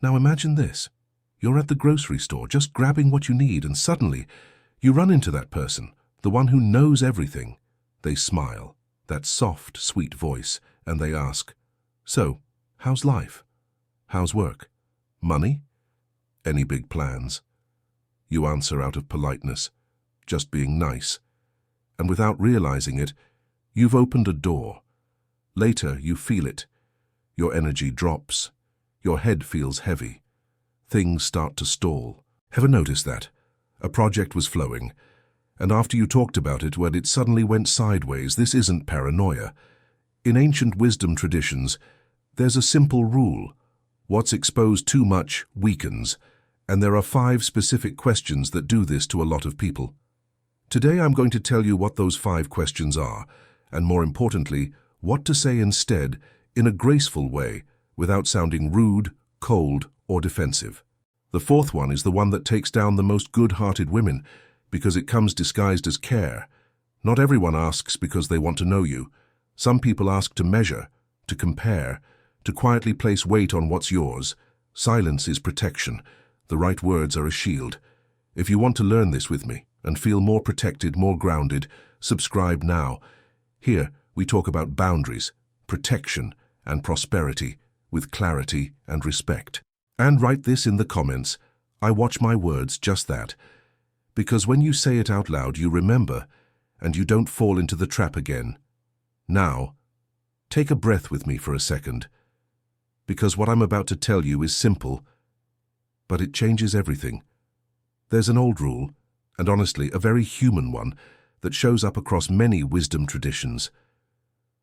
Now imagine this. You're at the grocery store just grabbing what you need, and suddenly you run into that person, the one who knows everything. They smile, that soft, sweet voice, and they ask, "So, how's life? How's work? Money? Any big plans?" You answer out of politeness, just being nice. And without realizing it, you've opened a door. Later, you feel it. Your energy drops. Your head feels heavy. Things start to stall. Ever noticed that? A project was flowing, and after you talked about it, when it suddenly went sideways. This isn't paranoia. In ancient wisdom traditions, there's a simple rule. What's exposed too much weakens, and there are 5 specific questions that do this to a lot of people. Today I'm going to tell you what those 5 questions are, and more importantly, what to say instead in a graceful way without sounding rude, cold, or defensive. The 4th one is the one that takes down the most good-hearted women because it comes disguised as care. Not everyone asks because they want to know you. Some people ask to measure, to compare, to quietly place weight on what's yours. Silence is protection. The right words are a shield. If you want to learn this with me and feel more protected, more grounded, subscribe now. Here, we talk about boundaries, protection, and prosperity with clarity and respect. And write this in the comments. I watch my words, just that. Because when you say it out loud, you remember, and you don't fall into the trap again. Now, take a breath with me for a second. Because what I'm about to tell you is simple, but it changes everything. There's an old rule, and honestly, a very human one, that shows up across many wisdom traditions.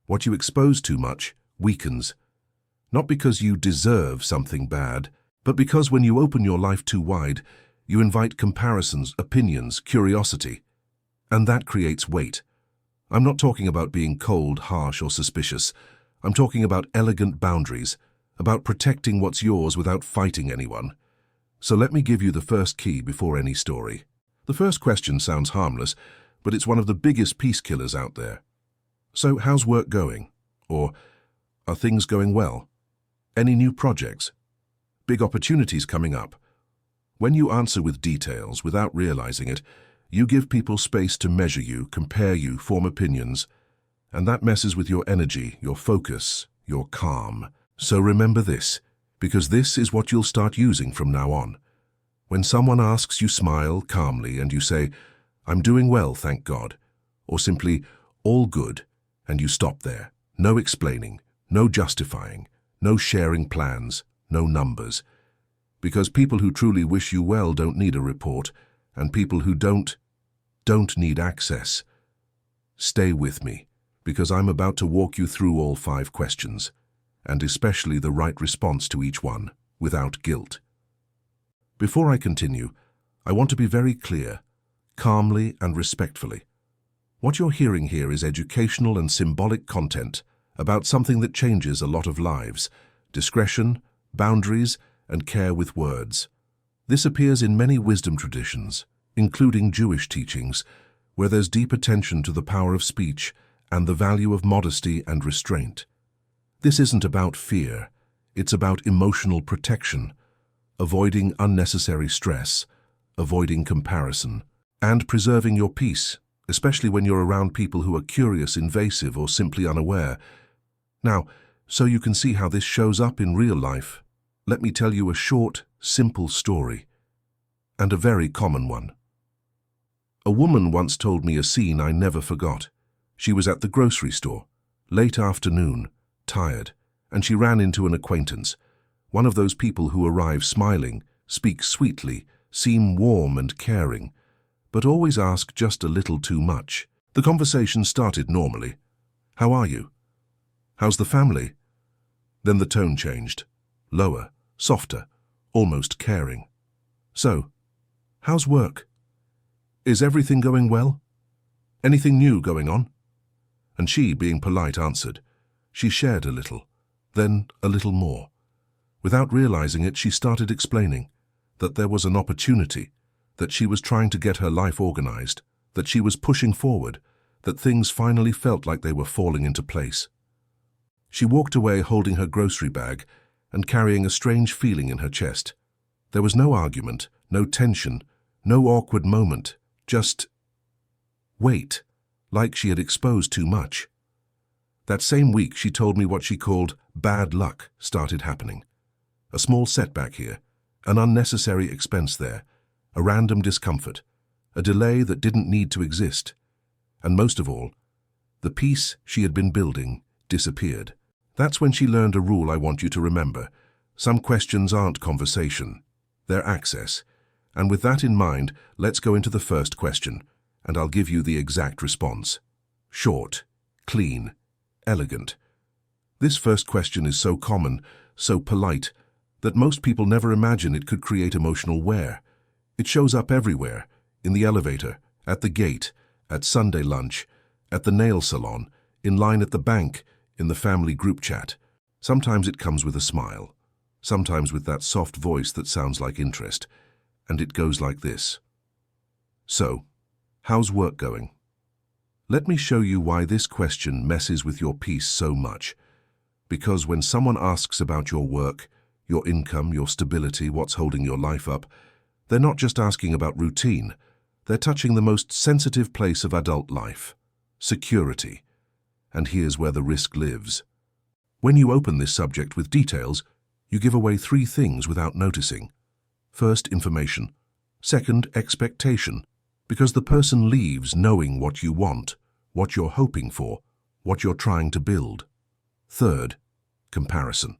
What you expose too much weakens. Not because you deserve something bad, but because when you open your life too wide, you invite comparisons, opinions, curiosity. And that creates weight. I'm not talking about being cold, harsh, or suspicious. I'm talking about elegant boundaries, about protecting what's yours without fighting anyone. So let me give you the first key before any story. The first question sounds harmless, but it's one of the biggest peace killers out there. So how's work going? Or are things going well? Any new projects? Big opportunities coming up? When you answer with details without realizing it, you give people space to measure you, compare you, form opinions, and that messes with your energy, your focus, your calm. So remember this, because this is what you'll start using from now on. When someone asks, you smile calmly and you say, "I'm doing well, thank God," or simply, "All good," and you stop there. No explaining, no justifying, no sharing plans, no numbers. Because people who truly wish you well don't need a report, and people who don't need access. Stay with me, because I'm about to walk you through all 5 questions, and especially the right response to each one, without guilt. Before I continue, I want to be very clear, calmly and respectfully. What you're hearing here is educational and symbolic content about something that changes a lot of lives: discretion, boundaries, and care with words. This appears in many wisdom traditions, including Jewish teachings, where there's deep attention to the power of speech and the value of modesty and restraint. This isn't about fear, it's about emotional protection, avoiding unnecessary stress, avoiding comparison, and preserving your peace, especially when you're around people who are curious, invasive, or simply unaware. Now, so you can see how this shows up in real life, let me tell you a short, simple story, and a very common one. A woman once told me a scene I never forgot. She was at the grocery store, late afternoon, tired, and she ran into an acquaintance, one of those people who arrive smiling, speak sweetly, seem warm and caring, but always ask just a little too much. The conversation started normally. "How are you? How's the family?" Then the tone changed, lower, softer, almost caring. "So, how's work? Is everything going well? Anything new going on?" And she, being polite, answered. She shared a little, then a little more. Without realizing it, she started explaining that there was an opportunity, that she was trying to get her life organized, that she was pushing forward, that things finally felt like they were falling into place. She walked away holding her grocery bag, and carrying a strange feeling in her chest. There was no argument, no tension, no awkward moment, just weight, like she had exposed too much. That same week she told me what she called bad luck started happening. A small setback here, an unnecessary expense there, a random discomfort, a delay that didn't need to exist. And most of all, the peace she had been building disappeared. That's when she learned a rule I want you to remember. Some questions aren't conversation, they're access. And with that in mind, let's go into the first question, and I'll give you the exact response. Short, clean, elegant. This first question is so common, so polite, that most people never imagine it could create emotional wear. It shows up everywhere, in the elevator, at the gate, at Sunday lunch, at the nail salon, in line at the bank, in the family group chat. Sometimes it comes with a smile, sometimes with that soft voice that sounds like interest, and it goes like this. So, how's work going? Let me show you why this question messes with your peace so much. Because when someone asks about your work, your income, your stability, what's holding your life up, they're not just asking about routine, they're touching the most sensitive place of adult life, security. And here's where the risk lives. When you open this subject with details, you give away three things without noticing. First, information. Second, expectation, because the person leaves knowing what you want, what you're hoping for, what you're trying to build. Third, comparison.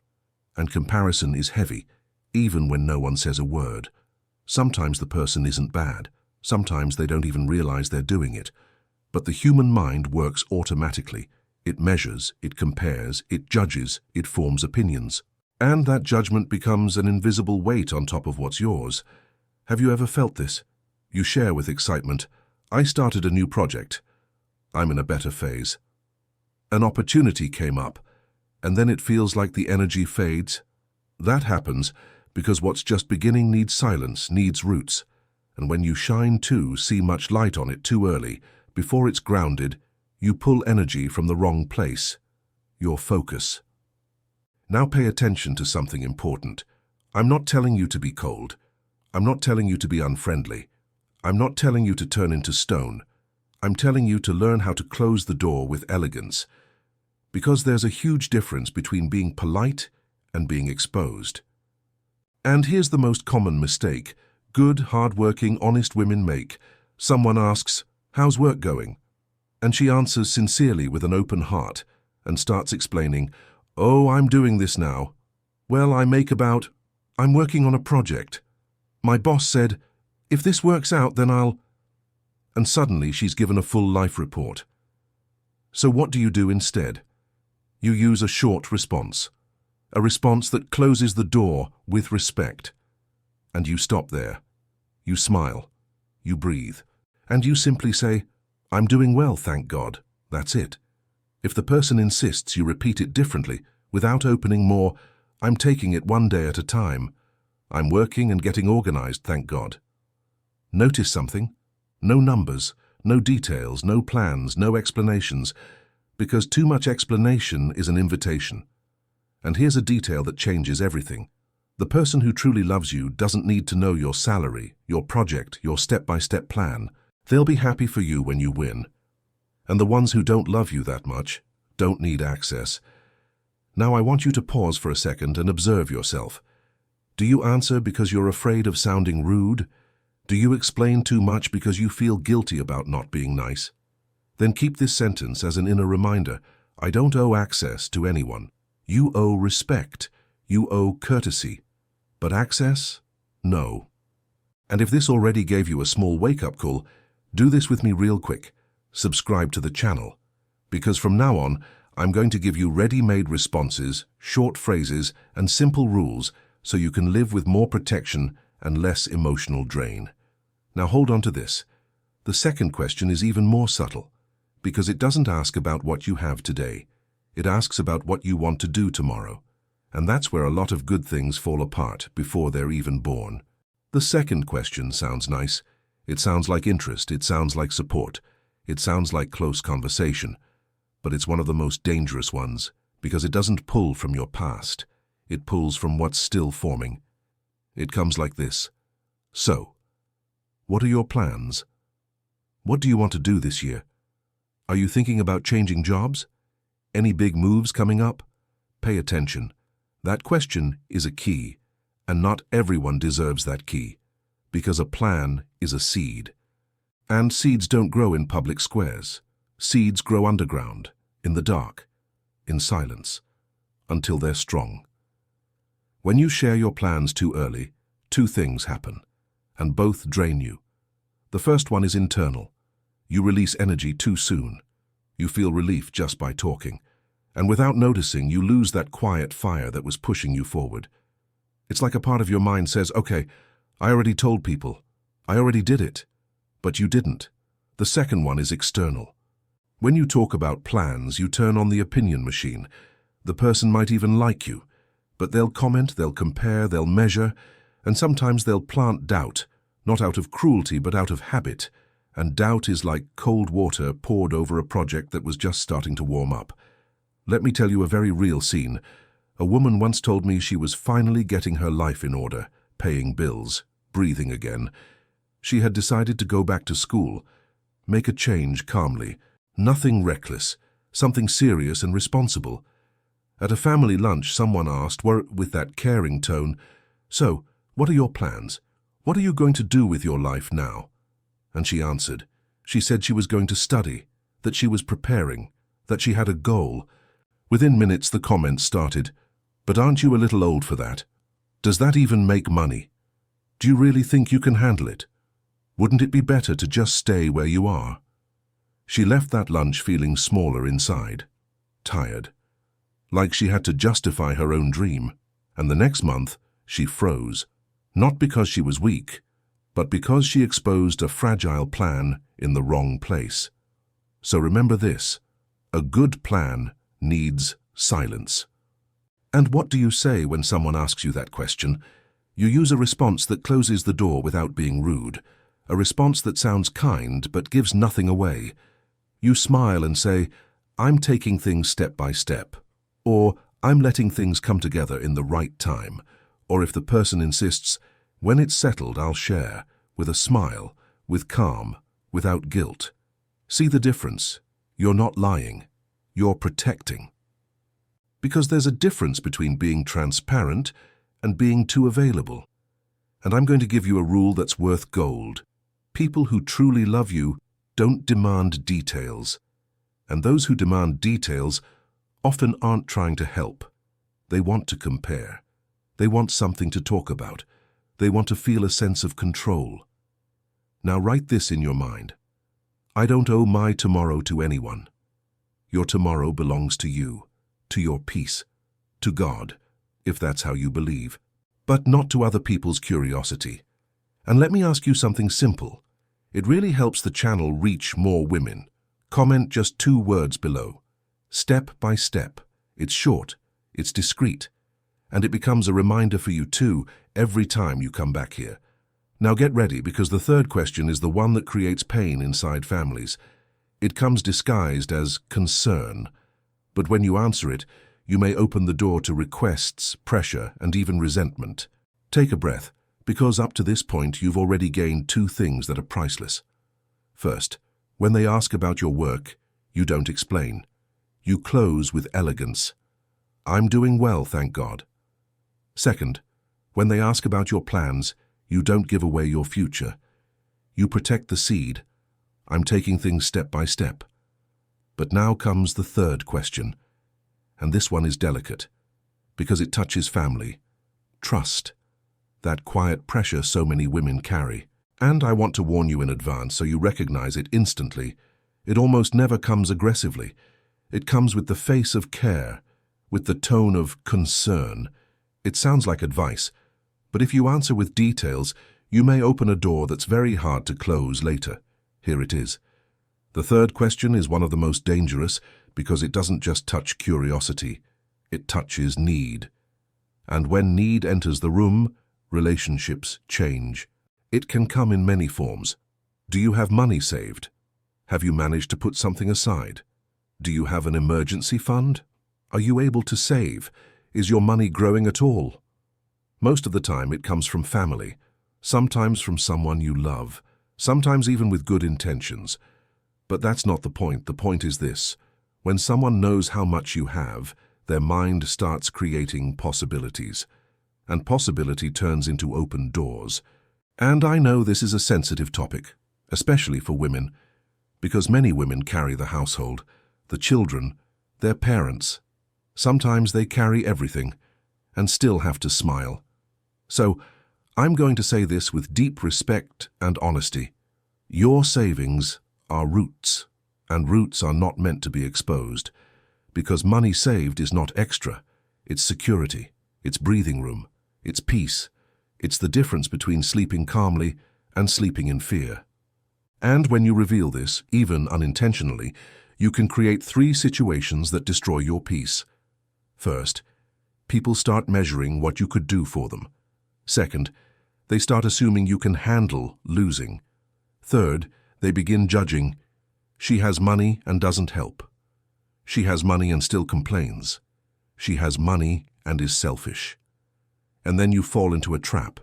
And comparison is heavy, even when no one says a word. Sometimes the person isn't bad. Sometimes they don't even realize they're doing it. But the human mind works automatically. It measures, it compares, it judges, it forms opinions. And that judgment becomes an invisible weight on top of what's yours. Have you ever felt this? You share with excitement, I started a new project. I'm in a better phase. An opportunity came up, and then it feels like the energy fades. That happens because what's just beginning needs silence, needs roots. And when you shine too, see much light on it too early, before it's grounded, you pull energy from the wrong place, your focus. Now pay attention to something important. I'm not telling you to be cold. I'm not telling you to be unfriendly. I'm not telling you to turn into stone. I'm telling you to learn how to close the door with elegance. Because there's a huge difference between being polite and being exposed. And here's the most common mistake good, hard-working, honest women make. Someone asks, how's work going? And she answers sincerely with an open heart and starts explaining, oh, I'm doing this now. Well, I'm working on a project. My boss said, if this works out, then I'll... And suddenly she's given a full life report. So what do you do instead? You use a short response. A response that closes the door with respect. And you stop there. You smile. You breathe. And you simply say, I'm doing well, thank God. That's it. If the person insists, you repeat it differently, without opening more, I'm taking it one day at a time. I'm working and getting organized, thank God. Notice something? No numbers, no details, no plans, no explanations, because too much explanation is an invitation. And here's a detail that changes everything. The person who truly loves you doesn't need to know your salary, your project, your step-by-step plan. They'll be happy for you when you win. And the ones who don't love you that much don't need access. Now I want you to pause for a second and observe yourself. Do you answer because you're afraid of sounding rude? Do you explain too much because you feel guilty about not being nice? Then keep this sentence as an inner reminder. I don't owe access to anyone. You owe respect. You owe courtesy. But access? No. And if this already gave you a small wake-up call, do this with me real quick. Subscribe to the channel. Because from now on, I'm going to give you ready-made responses, short phrases, and simple rules so you can live with more protection and less emotional drain. Now hold on to this. The second question is even more subtle, because it doesn't ask about what you have today. It asks about what you want to do tomorrow. And that's where a lot of good things fall apart before they're even born. The second question sounds nice. It sounds like interest. It sounds like support. It sounds like close conversation. But it's one of the most dangerous ones, because it doesn't pull from your past. It pulls from what's still forming. It comes like this. So, what are your plans? What do you want to do this year? Are you thinking about changing jobs? Any big moves coming up? Pay attention. That question is a key, and not everyone deserves that key, because a plan is a seed. And seeds don't grow in public squares. Seeds grow underground, in the dark, in silence, until they're strong. When you share your plans too early, two things happen, and both drain you. The first one is internal. You release energy too soon. You feel relief just by talking, and without noticing, you lose that quiet fire that was pushing you forward. It's like a part of your mind says, okay, I already told people. I already did it. But you didn't. The second one is external. When you talk about plans, you turn on the opinion machine. The person might even like you, but they'll comment, they'll compare, they'll measure, and sometimes they'll plant doubt, not out of cruelty, but out of habit. And doubt is like cold water poured over a project that was just starting to warm up. Let me tell you a very real scene. A woman once told me she was finally getting her life in order, paying bills, breathing again. She had decided to go back to school, make a change calmly, nothing reckless, something serious and responsible. At a family lunch, someone asked, with that caring tone, "So, what are your plans? What are you going to do with your life now?" And she answered. She said she was going to study, that she was preparing, that she had a goal. Within minutes, the comments started. "But aren't you a little old for that? Does that even make money? Do you really think you can handle it? Wouldn't it be better to just stay where you are?" She left that lunch feeling smaller inside, tired, like she had to justify her own dream. And the next month, she froze, not because she was weak, but because she exposed a fragile plan in the wrong place. So remember this, a good plan needs silence. And what do you say when someone asks you that question? You use a response that closes the door without being rude, a response that sounds kind but gives nothing away. You smile and say, "I'm taking things step by step," or "I'm letting things come together in the right time," or if the person insists, "When it's settled, I'll share," with a smile, with calm, without guilt. See the difference? You're not lying. You're protecting. Because there's a difference between being transparent and being too available. And I'm going to give you a rule that's worth gold. People who truly love you don't demand details. And those who demand details often aren't trying to help. They want to compare. They want something to talk about. They want to feel a sense of control. Now write this in your mind. I don't owe my tomorrow to anyone. Your tomorrow belongs to you, to your peace, to God, if that's how you believe, but not to other people's curiosity. And let me ask you something simple. It really helps the channel reach more women. Comment just 2 words below. Step by step. It's short, it's discreet, and it becomes a reminder for you too every time you come back here. Now get ready, because the third question is the one that creates pain inside families. It comes disguised as concern, but when you answer it, you may open the door to requests, pressure, and even resentment. Take a breath, because up to this point you've already gained 2 things that are priceless. First, when they ask about your work, you don't explain. You close with elegance. "I'm doing well, thank God." Second, when they ask about your plans, you don't give away your future. You protect the seed. "I'm taking things step by step." But now comes the third question, and this one is delicate, because it touches family, trust, that quiet pressure so many women carry. And I want to warn you in advance so you recognize it instantly. It almost never comes aggressively. It comes with the face of care, with the tone of concern. It sounds like advice, but if you answer with details, you may open a door that's very hard to close later. Here it is. The third question is one of the most dangerous because it doesn't just touch curiosity, it touches need. And when need enters the room, relationships change. It can come in many forms. Do you have money saved? Have you managed to put something aside? Do you have an emergency fund? Are you able to save? Is your money growing at all? Most of the time it comes from family, sometimes from someone you love, sometimes even with good intentions. But that's not the point. The point is this: when someone knows how much you have, their mind starts creating possibilities, and possibility turns into open doors. And I know this is a sensitive topic, especially for women, because many women carry the household, the children, their parents. Sometimes they carry everything and still have to smile. So, I'm going to say this with deep respect and honesty. Your savings are roots, and roots are not meant to be exposed, because money saved is not extra. It's security, it's breathing room, it's peace. It's the difference between sleeping calmly and sleeping in fear. And when you reveal this, even unintentionally, you can create 3 situations that destroy your peace. First, people start measuring what you could do for them. Second, they start assuming you can handle losing. Third, they begin judging. She has money and doesn't help. She has money and still complains. She has money and is selfish. And then you fall into a trap.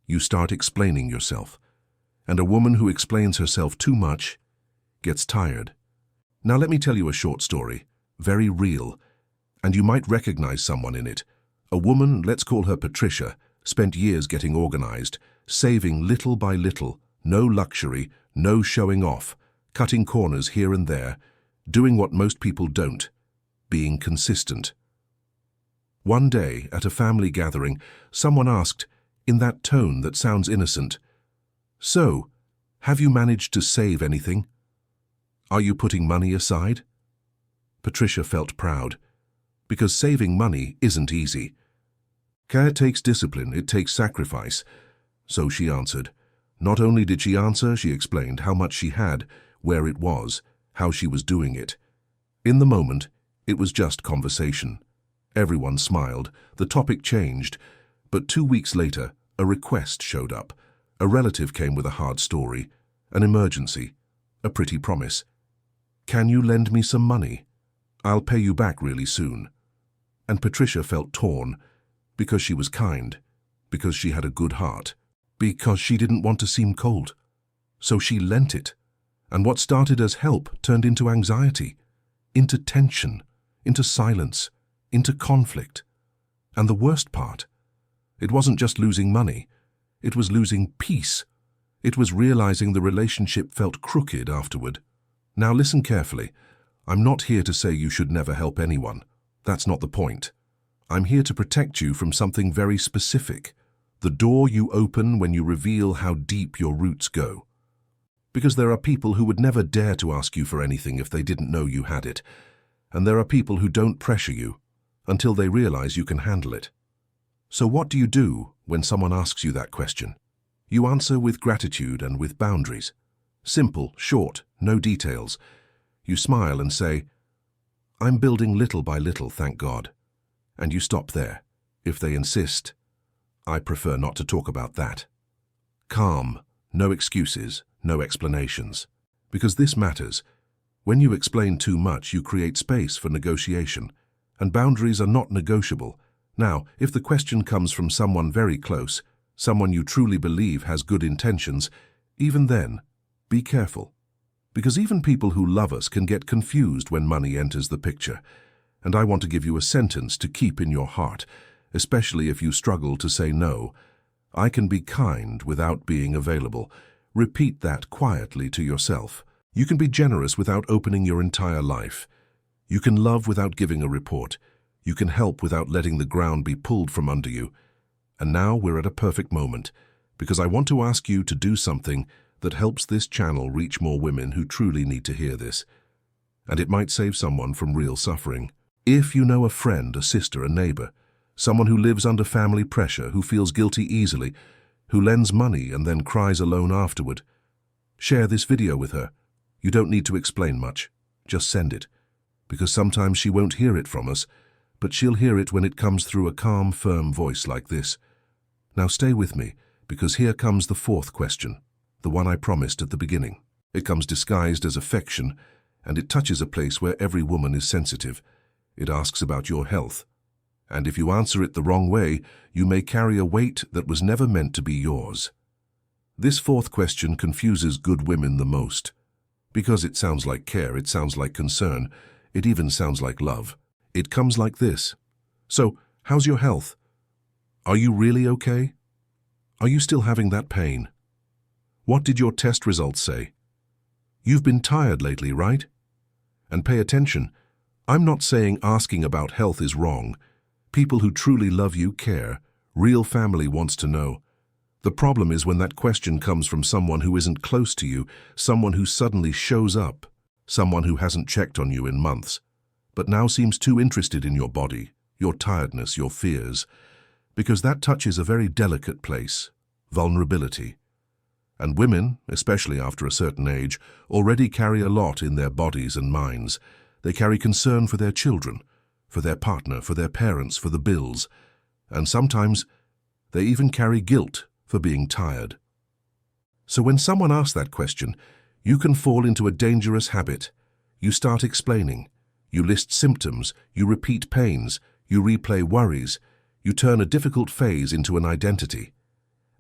You start explaining yourself. And a woman who explains herself too much gets tired. Now let me tell you a short story, very real, and you might recognize someone in it. A woman, let's call her Patricia, spent years getting organized, saving little by little, no luxury, no showing off, cutting corners here and there, doing what most people don't, being consistent. One day, at a family gathering, someone asked, in that tone that sounds innocent, "So, have you managed to save anything? Are you putting money aside?" Patricia felt proud, because saving money isn't easy. It takes discipline, it takes sacrifice. So she answered. Not only did she answer, she explained how much she had, where it was, how she was doing it. In the moment, it was just conversation. Everyone smiled, the topic changed, but 2 weeks later, a request showed up. A relative came with a hard story, an emergency, a pretty promise. "Can you lend me some money? I'll pay you back really soon." And Patricia felt torn, because she was kind, because she had a good heart, because she didn't want to seem cold. So she lent it, and what started as help turned into anxiety, into tension, into silence, into conflict. And the worst part, it wasn't just losing money, it was losing peace. It was realizing the relationship felt crooked afterward. Now listen carefully. I'm not here to say you should never help anyone. That's not the point. I'm here to protect you from something very specific, the door you open when you reveal how deep your roots go. Because there are people who would never dare to ask you for anything if they didn't know you had it, and there are people who don't pressure you until they realize you can handle it. So what do you do when someone asks you that question? You answer with gratitude and with boundaries. Simple, short, no details. You smile and say, "I'm building little by little, thank God." And you stop there. If they insist, I prefer not to talk about that. Calm, no excuses, no explanations. Because this matters. When you explain too much, you create space for negotiation, and boundaries are not negotiable. Now, if the question comes from someone very close, someone you truly believe has good intentions, even then, be careful. Because even people who love us can get confused when money enters the picture. And I want to give you a sentence to keep in your heart, especially if you struggle to say no. I can be kind without being available. Repeat that quietly to yourself. You can be generous without opening your entire life. You can love without giving a report. You can help without letting the ground be pulled from under you. And now we're at a perfect moment, because I want to ask you to do something that helps this channel reach more women who truly need to hear this. And it might save someone from real suffering. If you know a friend, a sister, a neighbor, someone who lives under family pressure, who feels guilty easily, who lends money and then cries alone afterward, share this video with her. You don't need to explain much. Just send it. Because sometimes she won't hear it from us, but she'll hear it when it comes through a calm, firm voice like this. Now stay with me, because here comes the 4th question, the one I promised at the beginning. It comes disguised as affection, and it touches a place where every woman is sensitive. It asks about your health. And if you answer it the wrong way, you may carry a weight that was never meant to be yours. This fourth question confuses good women the most. Because it sounds like care, it sounds like concern, it even sounds like love. It comes like this. So, how's your health? Are you really okay? Are you still having that pain? What did your test results say? You've been tired lately, right? And pay attention. I'm not saying asking about health is wrong. People who truly love you care. Real family wants to know. The problem is when that question comes from someone who isn't close to you, someone who suddenly shows up, someone who hasn't checked on you in months, but now seems too interested in your body, your tiredness, your fears, because that touches a very delicate place, vulnerability. And women, especially after a certain age, already carry a lot in their bodies and minds. They carry concern for their children, for their partner, for their parents, for the bills, and sometimes they even carry guilt for being tired. So when someone asks that question, you can fall into a dangerous habit. You start explaining. You list symptoms, you repeat pains, you replay worries, you turn a difficult phase into an identity.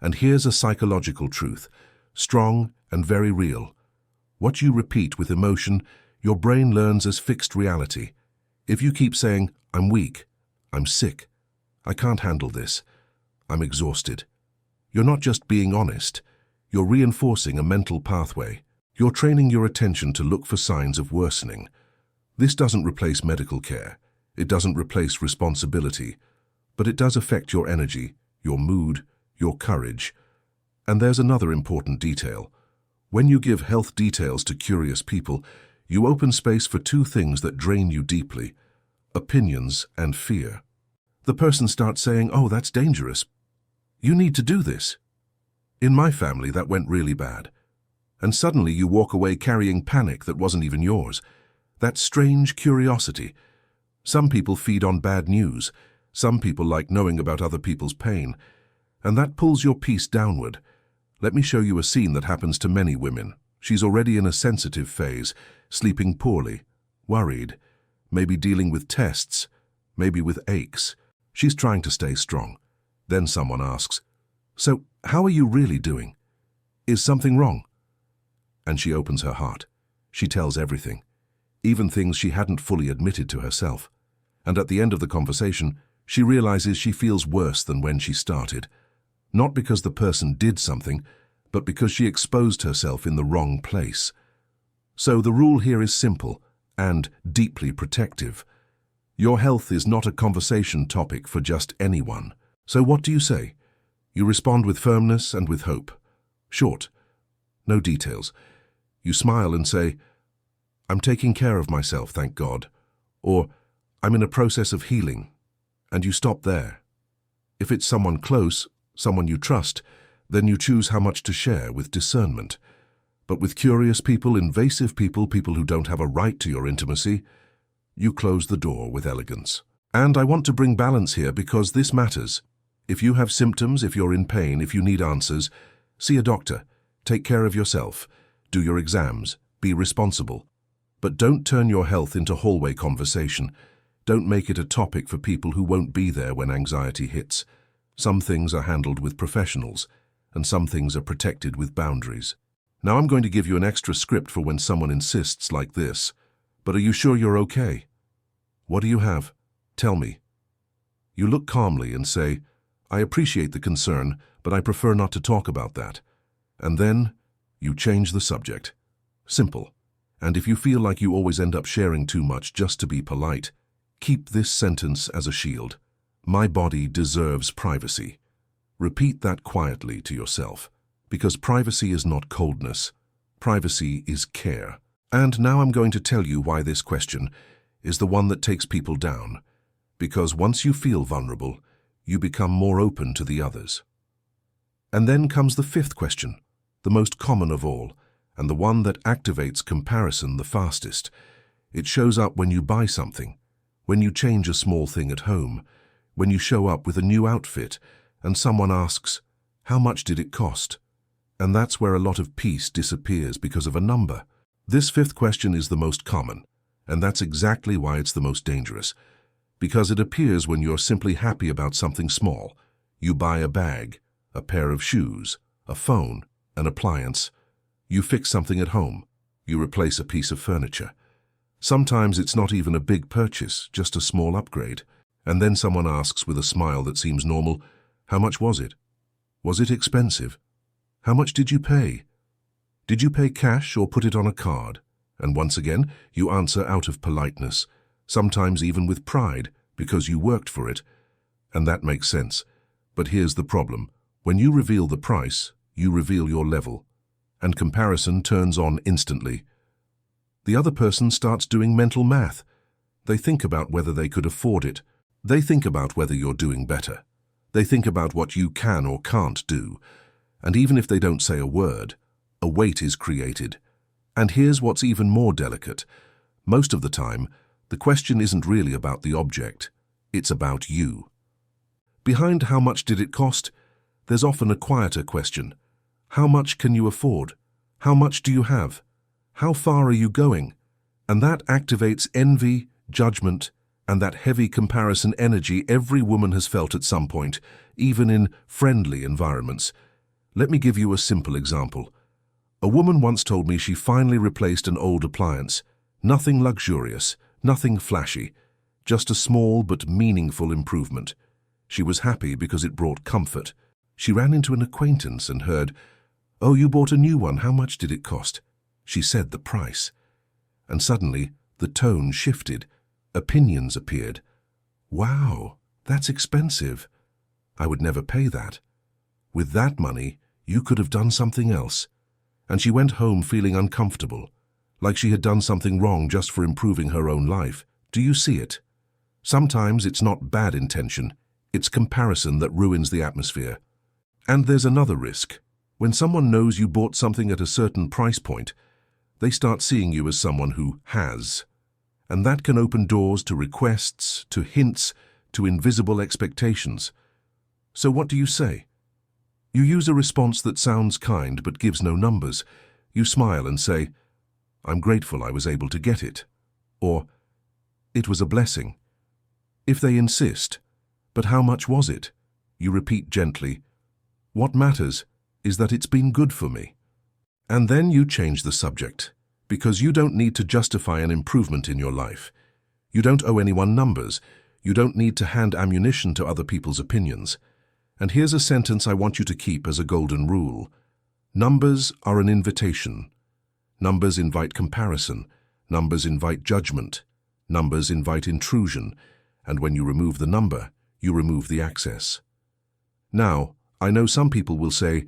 And here's a psychological truth, strong and very real. What you repeat with emotion, your brain learns as fixed reality. If you keep saying, I'm weak, I'm sick, I can't handle this, I'm exhausted, you're not just being honest, you're reinforcing a mental pathway. You're training your attention to look for signs of worsening. This doesn't replace medical care. It doesn't replace responsibility. But it does affect your energy, your mood, your courage. And there's another important detail. When you give health details to curious people, you open space for two things that drain you deeply: opinions and fear. The person starts saying, oh, that's dangerous. You need to do this. In my family, that went really bad. And suddenly you walk away carrying panic that wasn't even yours. That strange curiosity. Some people feed on bad news. Some people like knowing about other people's pain. And that pulls your peace downward. Let me show you a scene that happens to many women. She's already in a sensitive phase, sleeping poorly, worried, maybe dealing with tests, maybe with aches. She's trying to stay strong. Then someone asks, so how are you really doing? Is something wrong? And she opens her heart. She tells everything, even things she hadn't fully admitted to herself. And at the end of the conversation, she realizes she feels worse than when she started. Not because the person did something, but because she exposed herself in the wrong place. So the rule here is simple and deeply protective. Your health is not a conversation topic for just anyone. So what do you say? You respond with firmness and with hope. Short. No details. You smile and say, I'm taking care of myself, thank God. Or, I'm in a process of healing. And you stop there. If it's someone close, someone you trust, then you choose how much to share with discernment. But with curious people, invasive people, people who don't have a right to your intimacy, you close the door with elegance. And I want to bring balance here because this matters. If you have symptoms, if you're in pain, if you need answers, see a doctor. Take care of yourself. Do your exams. Be responsible. But don't turn your health into hallway conversation. Don't make it a topic for people who won't be there when anxiety hits. Some things are handled with professionals, and some things are protected with boundaries. Now I'm going to give you an extra script for when someone insists like this. But are you sure you're okay? What do you have? Tell me. You look calmly and say, I appreciate the concern, but I prefer not to talk about that. And then you change the subject. Simple. And if you feel like you always end up sharing too much just to be polite, keep this sentence as a shield. My body deserves privacy. Repeat that quietly to yourself, because privacy is not coldness. Privacy is care. And now I'm going to tell you why this question is the one that takes people down. Because once you feel vulnerable, you become more open to the others. And then comes the fifth question, the most common of all, and the one that activates comparison the fastest. It shows up when you buy something, when you change a small thing at home, when you show up with a new outfit, and someone asks, how much did it cost? And that's where a lot of peace disappears because of a number. This fifth question is the most common, and that's exactly why it's the most dangerous. Because it appears when you're simply happy about something small. You buy a bag, a pair of shoes, a phone, an appliance. You fix something at home. You replace a piece of furniture. Sometimes it's not even a big purchase, just a small upgrade. And then someone asks with a smile that seems normal, "How much was it? Was it expensive? How much did you pay? Did you pay cash or put it on a card?" And once again, you answer out of politeness, sometimes even with pride, because you worked for it. And that makes sense. But here's the problem. When you reveal the price, you reveal your level. And comparison turns on instantly. The other person starts doing mental math. They think about whether they could afford it. They think about whether you're doing better. They think about what you can or can't do. And even if they don't say a word, a weight is created. And here's what's even more delicate. Most of the time, the question isn't really about the object. It's about you. Behind how much did it cost, there's often a quieter question. How much can you afford? How much do you have? How far are you going? And that activates envy, judgment, and that heavy comparison energy every woman has felt at some point, even in friendly environments. Let me give you a simple example. A woman once told me she finally replaced an old appliance. Nothing luxurious, nothing flashy, just a small but meaningful improvement. She was happy because it brought comfort. She ran into an acquaintance and heard, "Oh, you bought a new one, how much did it cost?" She said the price. And suddenly, the tone shifted. Opinions appeared. "Wow, that's expensive. I would never pay that. With that money, you could have done something else." And she went home feeling uncomfortable, like she had done something wrong just for improving her own life. Do you see it? Sometimes it's not bad intention, it's comparison that ruins the atmosphere. And there's another risk. When someone knows you bought something at a certain price point, they start seeing you as someone who has. And that can open doors to requests, to hints, to invisible expectations. So what do you say? You use a response that sounds kind but gives no numbers. You smile and say, "I'm grateful I was able to get it." Or, "It was a blessing." If they insist, "But how much was it?" you repeat gently, "What matters is that it's been good for me." And then you change the subject, because you don't need to justify an improvement in your life. You don't owe anyone numbers. You don't need to hand ammunition to other people's opinions. And here's a sentence I want you to keep as a golden rule. Numbers are an invitation. Numbers invite comparison. Numbers invite judgment. Numbers invite intrusion. And when you remove the number, you remove the access. Now, I know some people will say,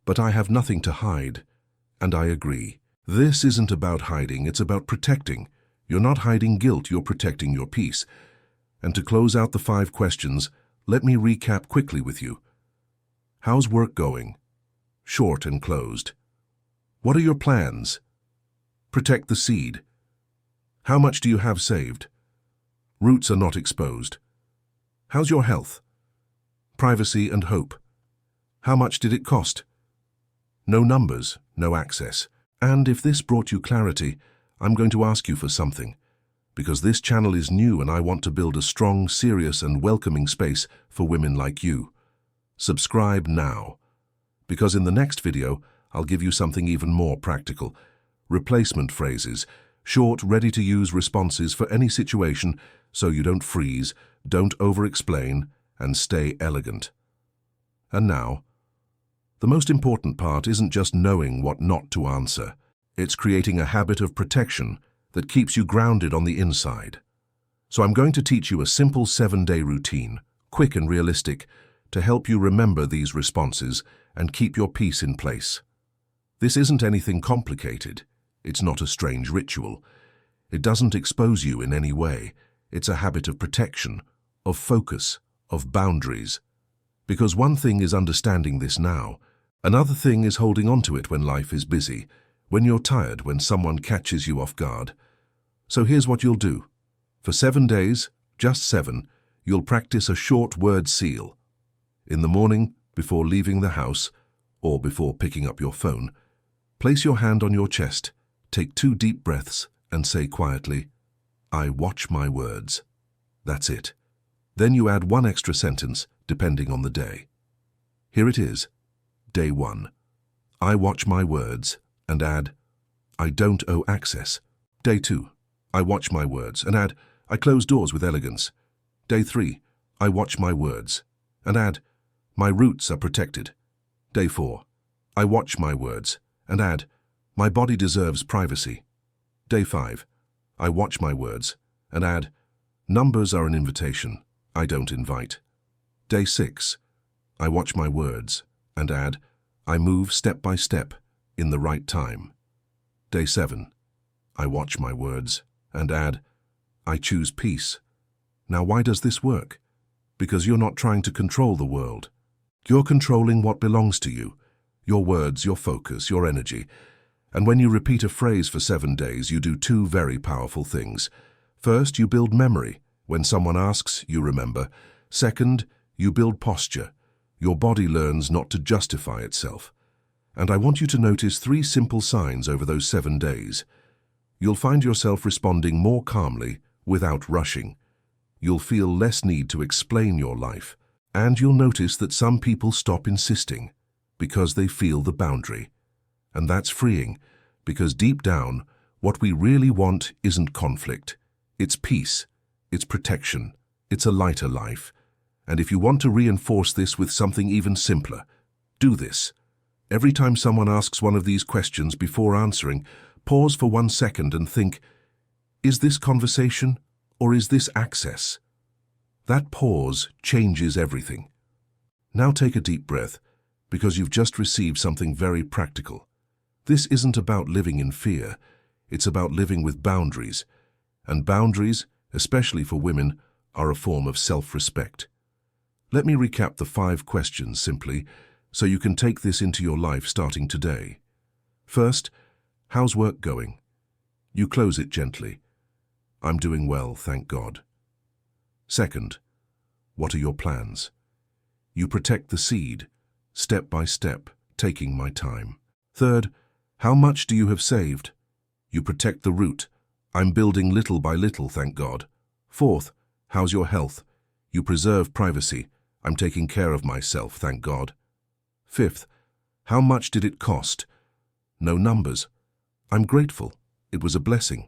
"But I have nothing to hide." And I agree. This isn't about hiding, it's about protecting. You're not hiding guilt, you're protecting your peace. And to close out the 5 questions, let me recap quickly with you. How's work going? Short and closed. What are your plans? Protect the seed. How much do you have saved? Roots are not exposed. How's your health? Privacy and hope. How much did it cost? No numbers, no access. And if this brought you clarity, I'm going to ask you for something. Because this channel is new and I want to build a strong, serious and welcoming space for women like you. Subscribe now. Because in the next video, I'll give you something even more practical. Replacement phrases, short, ready-to-use responses for any situation so you don't freeze, don't over-explain, and stay elegant. And now, the most important part isn't just knowing what not to answer. It's creating a habit of protection that keeps you grounded on the inside. So I'm going to teach you a simple 7-day routine, quick and realistic, to help you remember these responses and keep your peace in place. This isn't anything complicated. It's not a strange ritual. It doesn't expose you in any way. It's a habit of protection, of focus, of boundaries. Because one thing is understanding this now, another thing is holding on to it when life is busy, when you're tired, when someone catches you off guard. So here's what you'll do. For 7 days, just 7, you'll practice a short word seal. In the morning, before leaving the house, or before picking up your phone, place your hand on your chest, take 2 deep breaths, and say quietly, "I watch my words." That's it. Then you add one extra sentence, depending on the day. Here it is. Day 1. I watch my words, and add, I don't owe access. Day 2. I watch my words, and add, I close doors with elegance. Day 3. I watch my words, and add, my roots are protected. Day 4. I watch my words, and add, my body deserves privacy. Day 5. I watch my words, and add, numbers are an invitation, I don't invite. Day 6. I watch my words, and add, I move step by step, in the right time. Day 7. I watch my words, and add, I choose peace. Now why does this work? Because you're not trying to control the world. You're controlling what belongs to you, your words, your focus, your energy. And when you repeat a phrase for 7 days, you do 2 very powerful things. First, you build memory. When someone asks, you remember. Second, you build posture. Your body learns not to justify itself. And I want you to notice 3 simple signs over those 7 days. You'll find yourself responding more calmly, without rushing. You'll feel less need to explain your life. And you'll notice that some people stop insisting, because they feel the boundary. And that's freeing, because deep down, what we really want isn't conflict. It's peace. It's protection. It's a lighter life. And if you want to reinforce this with something even simpler, do this. Every time someone asks one of these questions before answering, pause for 1 second and think, is this conversation or is this access? That pause changes everything. Now take a deep breath, because you've just received something very practical. This isn't about living in fear. It's about living with boundaries. And boundaries, especially for women, are a form of self-respect. Let me recap the 5 questions simply, so you can take this into your life starting today. First, how's work going? You close it gently. I'm doing well, thank God. Second, what are your plans? You protect the seed, step by step, taking my time. Third, how much do you have saved? You protect the root. I'm building little by little, thank God. Fourth, how's your health? You preserve privacy. I'm taking care of myself, thank God. Fifth, how much did it cost? No numbers. I'm grateful. It was a blessing.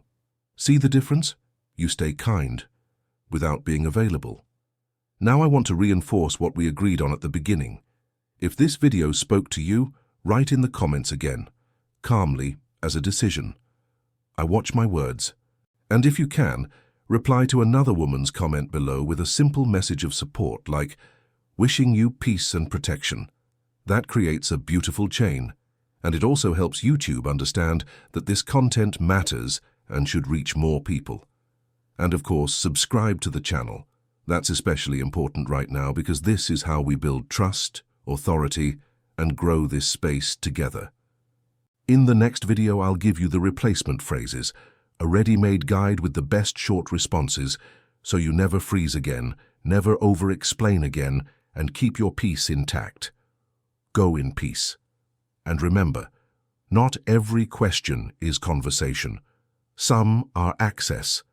See the difference? You stay kind, without being available. Now I want to reinforce what we agreed on at the beginning. If this video spoke to you, write in the comments again, calmly, as a decision. I watch my words. And if you can, reply to another woman's comment below with a simple message of support like, wishing you peace and protection. That creates a beautiful chain, and it also helps YouTube understand that this content matters and should reach more people. And of course, subscribe to the channel. That's especially important right now because this is how we build trust, authority, and grow this space together. In the next video, I'll give you the replacement phrases, a ready-made guide with the best short responses, so you never freeze again, never over-explain again, and keep your peace intact. Go in peace. And remember, not every question is conversation. Some are access.